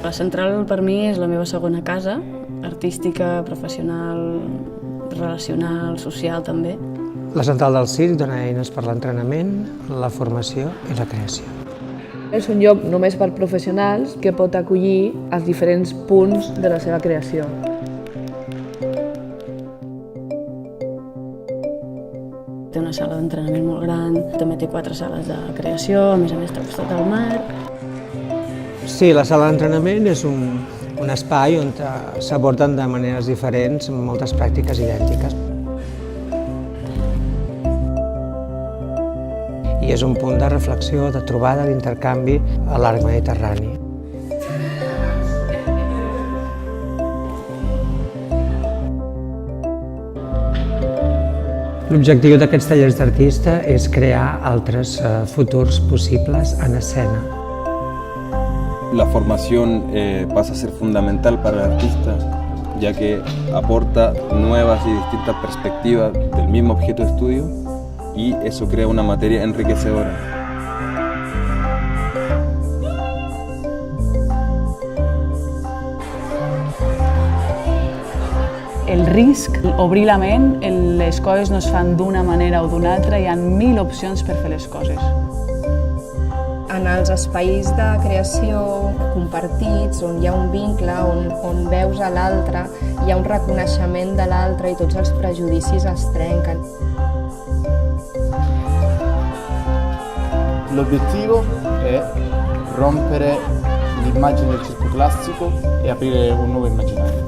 La Central per mi és la meva segona casa, artística, professional, relacional, social també. La Central del Circ dona eines per l'entrenament, la formació i la creació. És un lloc només per professionals que pot acollir els diferents punts de la seva creació. Té una sala d'entrenament molt gran, també té 4 sales de creació, a més està al costat del mar. Sí, la sala d'entrenament és un espai on s'aborden de maneres diferents moltes pràctiques idèntiques. I és un punt de reflexió, de trobada, d'intercanvi a l'arc mediterrani. L'objectiu d'aquests tallers d'artista és crear altres futurs possibles en escena. La formación pasa a ser fundamental para el artista, ya que aporta nuevas y distintas perspectivas del mismo objeto de estudio y eso crea una materia enriquecedora. El risc, obrir la ment, les coses no es fan d'una manera o d'una altra, hi ha 1000 opcions per fer les coses. En els espais de creació compartits, on hi ha un vincle, on veus a l'altre, hi ha un reconeixement de l'altre i tots els prejudicis es trenquen. L'obiettivo è rompere l'immagine del circo classico e aprire un nuovo immaginario.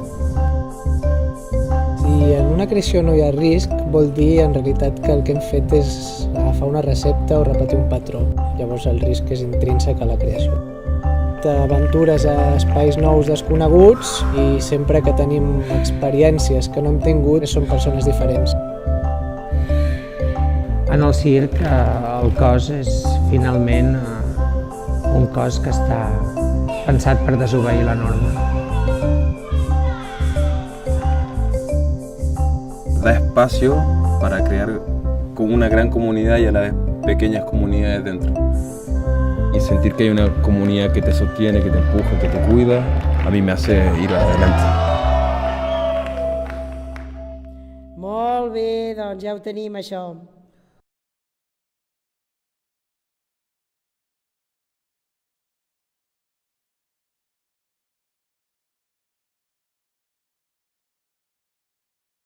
Si en una creació no hi ha risc, vol dir en realitat que el que hem fet és agafar una recepta o repetir un patró. Llavors el risc és intrínsec a la creació. T'aventures a espais nous desconeguts i sempre que tenim experiències que no hem tingut són persones diferents. En el circ el cos és finalment un cos que està pensat per desobeir la norma. Da espacio para crear una gran comunidad y a la vez pequeñas comunidades dentro. Y sentir que hay una comunidad que te sostiene, que te empuja, que te cuida, a mí me hace ir adelante. Molt bé, doncs ja ho tenim això.